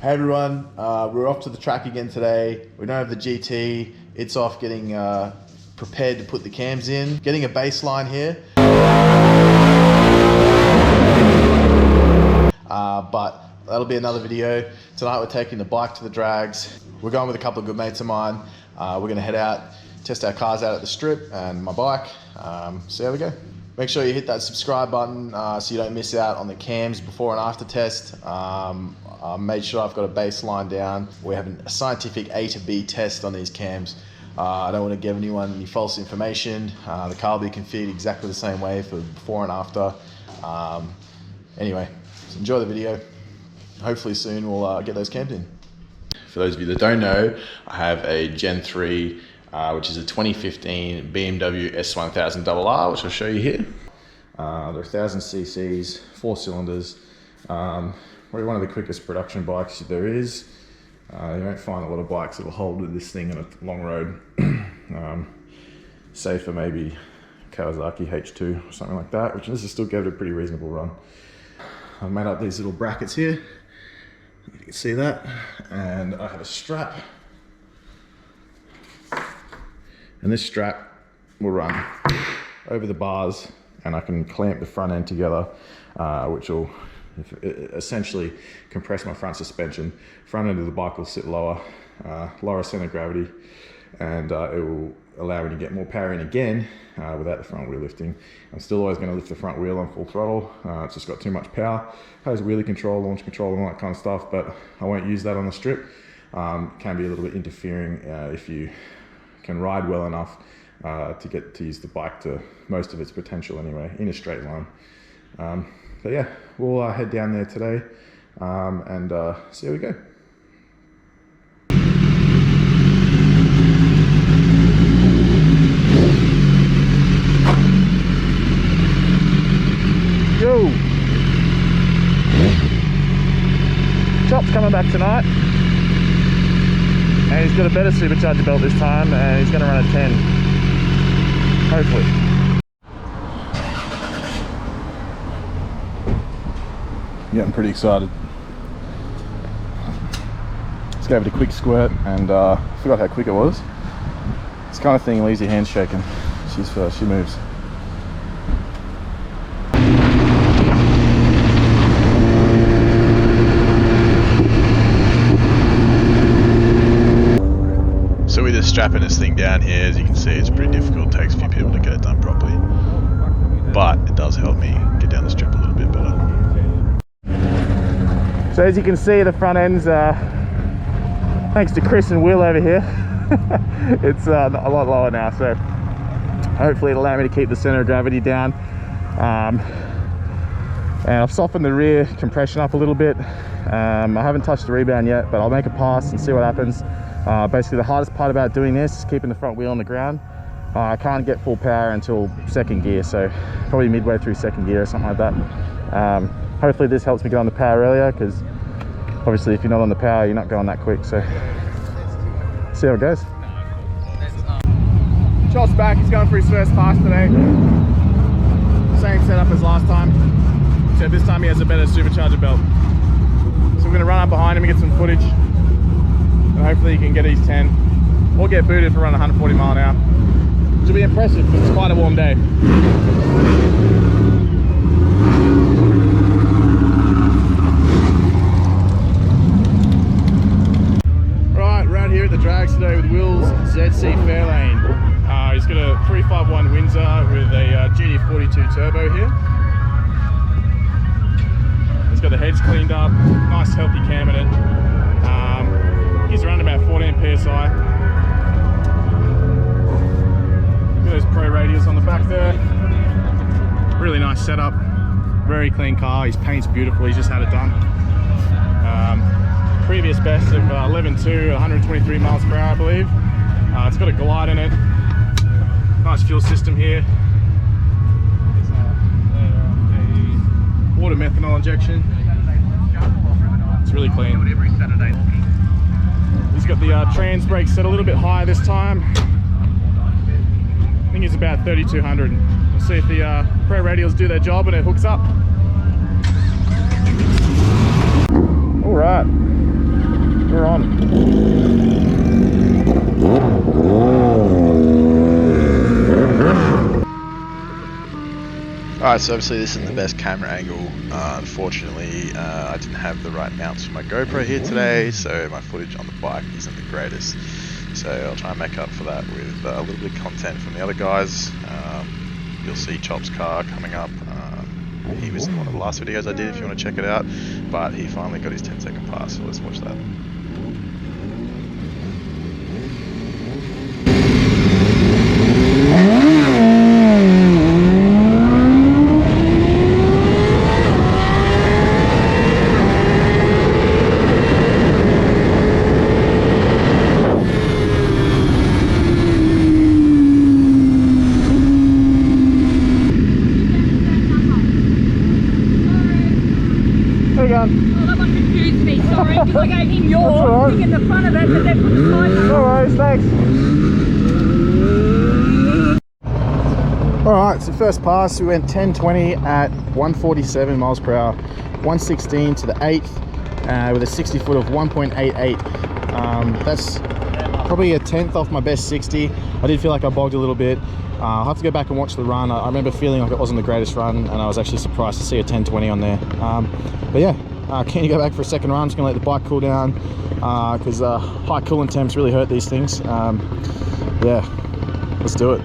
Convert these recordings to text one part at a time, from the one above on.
Hey everyone, we're off to the track again today. We don't have the GT. It's off getting prepared to put the cams in. Getting a baseline here. But that'll be another video. Tonight we're taking the bike to the drags. We're going with a couple of good mates of mine. We're gonna head out, test our cars out at the strip and my bike. See how we go. Make sure you hit that subscribe button so you don't miss out on the cams before and after test. I made sure I've got a baseline down. We're having a scientific A to B test on these cams. I don't want to give anyone any false information. The car will be configured exactly the same way for before and after. Anyway, so enjoy the video. Hopefully soon we'll get those cams in. For those of you that don't know, I have a Gen 3, which is a 2015 BMW S1000RR, which I'll show you here. They're 1000 cc's, 4 cylinders. Probably one of the quickest production bikes there is. You won't find a lot of bikes that will hold this thing on a long road. Save for maybe Kawasaki H2 or something like that, which this is still gave it a pretty reasonable run. I've made up these little brackets here. You can see that. And I have a strap. And this strap will run over the bars and I can clamp the front end together, which will essentially compress my front suspension. Front end of the bike will sit lower, lower center of gravity, and it will allow me to get more power in again without the front wheel lifting. I'm still always going to lift the front wheel on full throttle. It's just got too much power. Has wheelie control, launch control, and all that kind of stuff, but I won't use that on the strip. Can be a little bit interfering if you can ride well enough to get to use the bike to most of its potential anyway, in a straight line. But yeah, we'll head down there today and see how we go. Yo! Chop's coming back tonight. And he's got a better supercharger belt this time and he's going to run a 10. Hopefully. Yeah, I'm pretty excited. Just gave it a quick squirt and I forgot how quick it was. This kind of thing leaves your hands shaking. She moves. So we're just strapping this thing down here. As you can see, it's pretty difficult. It takes a few people to get it done properly. But it does help me get down the strip a little bit better. So as you can see, the front end's, thanks to Chris and Will over here, it's a lot lower now, so hopefully it'll allow me to keep the center of gravity down. And I've softened the rear compression up a little bit. I haven't touched the rebound yet, but I'll make a pass and see what happens. Basically the hardest part about doing this is keeping the front wheel on the ground. I can't get full power until second gear, so probably midway through second gear or something like that. Hopefully this helps me get on the power earlier, because obviously if you're not on the power, you're not going that quick, so see how it goes. Chop's back, he's going for his first pass today. Same setup as last time, except this time he has a better supercharger belt. So we're going to run up behind him and get some footage, and hopefully he can get his 10, or get booted for running 140 mile an hour. Which will be impressive, because it's quite a warm day. Here at the drags today with Will's ZC Fairlane. He's got a 351 Windsor with a GT42 turbo here. He's got the heads cleaned up, nice healthy cam in it. He's around about 14 PSI. Look at those pro radials on the back there. Really nice setup, very clean car. His paint's beautiful, he's just had it done. Previous best of 11.2, 123 miles per hour, I believe. It's got a glide in it. Nice fuel system here. Water methanol injection. It's really clean. He's got the trans brake set a little bit higher this time. I think it's about 3200. We'll see if the pro radials do their job and it hooks up. All right. Alright, so obviously this isn't the best camera angle. Unfortunately, I didn't have the right mounts for my GoPro here today, so my footage on the bike isn't the greatest. So I'll try and make up for that with a little bit of content from the other guys. You'll see Chop's car coming up. He was in one of the last videos I did if you want to check it out, but he finally got his 10-second pass, so let's watch that. Oh, that one confused me, sorry, because I gave him your thing in the front of it, but then put the side. No worries, thanks. Alright, so first pass, we went 1020 at 147 miles per hour, 116 to the 8th, with a 60 foot of 1.88. That's probably a tenth off my best 60. I did feel like I bogged a little bit. I'll have to go back and watch the run. I remember feeling like it wasn't the greatest run, and I was actually surprised to see a 1020 on there. But yeah, keen to go back for a second run. Just gonna let the bike cool down, because high coolant temps really hurt these things. Yeah, let's do it.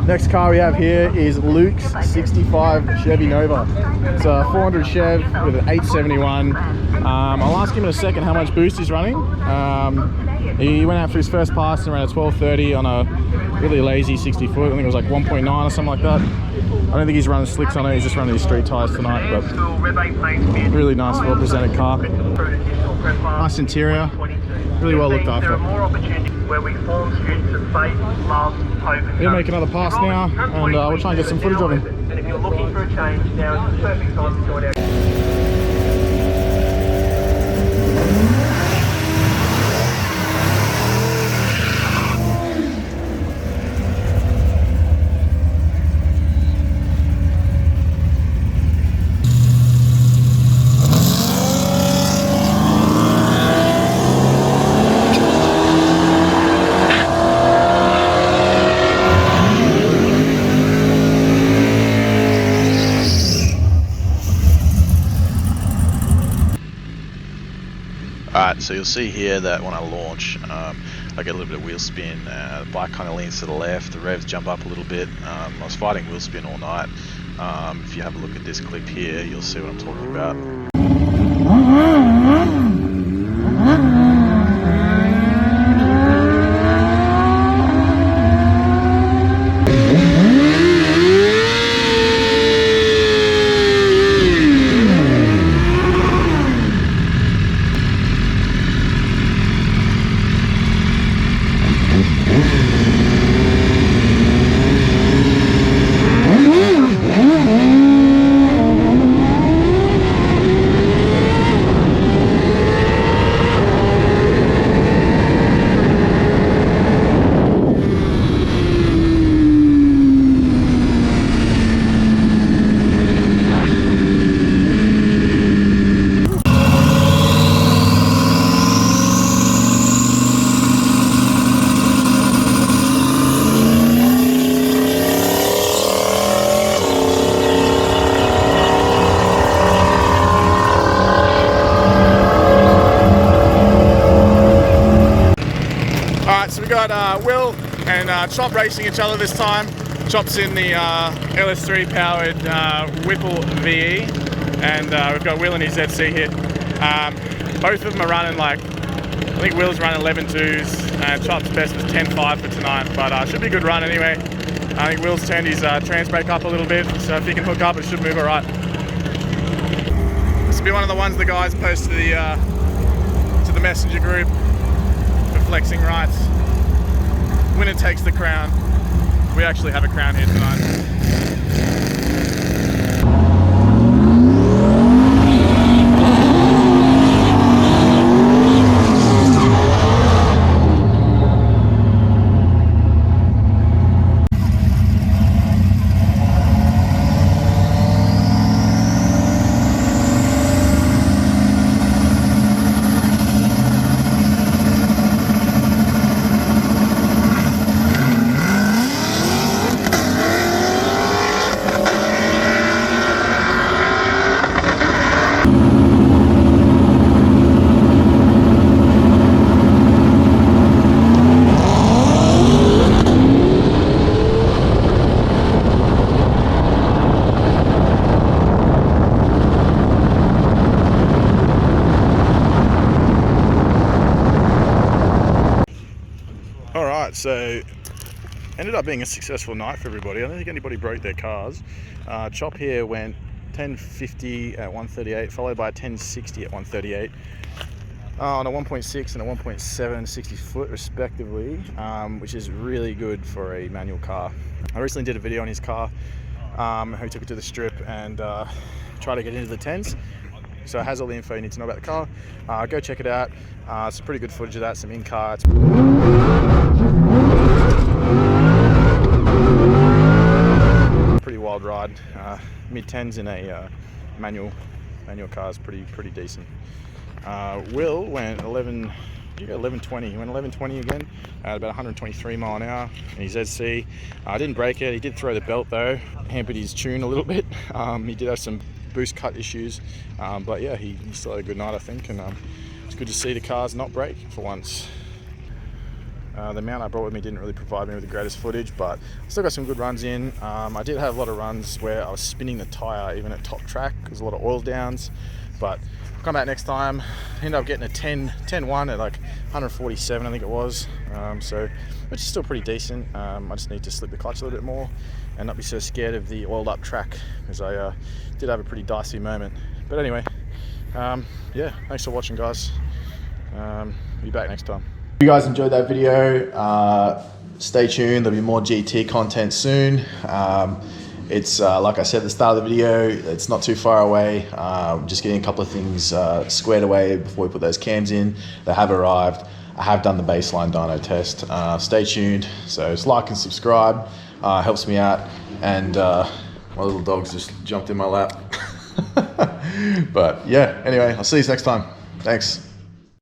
Next car we have here is Luke's 65 Chevy Nova. It's a 400 Chev with an 871. I'll ask him in a second how much boost he's running. He went out for his first pass and ran a 1230 on a really lazy 60 foot. I think it was like 1.9 or something like that. I don't think he's running slicks on it, he's just running his street tyres tonight, but really nice, well presented car. Nice interior, really well looked after. We're gonna make another pass now, and we'll try and get some footage of him. And if you're looking for a change, now is the perfect time to join our... Alright, so you'll see here that when I launch, I get a little bit of wheel spin. The bike kind of leans to the left, the revs jump up a little bit. I was fighting wheel spin all night. If you have a look at this clip here, you'll see what I'm talking about. got Will and Chop racing each other this time. Chop's in the LS3 powered Whipple VE, and we've got Will in his ZC here. Both of them are running like, I think Will's running 11.2s and Chop's best was 10.5 for tonight, but should be a good run anyway. I think Will's turned his trans brake up a little bit, so if he can hook up, it should move all right. This will be one of the ones the guys post to the messenger group for flexing rights. Winner takes the crown. We actually have a crown here tonight. So ended up being a successful night for everybody. I don't think anybody broke their cars. Chop here went 1050 at 138, followed by a 1060 at 138 on a 1.6 and a 1.7 60 foot respectively, which is really good for a manual car. I recently did a video on his car. He took it to the strip and tried to get into the 10s. So it has all the info you need to know about the car. Go check it out. Some pretty good footage of that, some in-car. Pretty wild ride. Mid-10s in a manual car is pretty decent. Will went 11. You go 11.20. He went 11.20 again at about 123 mile an hour in his ZC. Didn't break it. He did throw the belt though. Hampered his tune a little bit. He did have some boost cut issues, but yeah, he still had a good night, I think, and it's good to see the cars not break for once. The mount I brought with me didn't really provide me with the greatest footage, but I still got some good runs in. I did have a lot of runs where I was spinning the tyre even at top track. There's a lot of oil downs, but I'll come back next time. Ended up getting a 10.1 at like 147, I think it was, so which is still pretty decent. I just need to slip the clutch a little bit more and not be so scared of the oiled up track, because I did have a pretty dicey moment. But anyway, yeah, thanks for watching, guys. Be back next time. If you guys enjoyed that video, stay tuned. There'll be more GT content soon. It's like I said at the start of the video, it's not too far away. Just getting a couple of things squared away before we put those cams in. They have arrived. I have done the baseline dyno test. Stay tuned. So just like and subscribe. Helps me out. And my little dog's just jumped in my lap. But yeah, anyway, I'll see you next time. Thanks.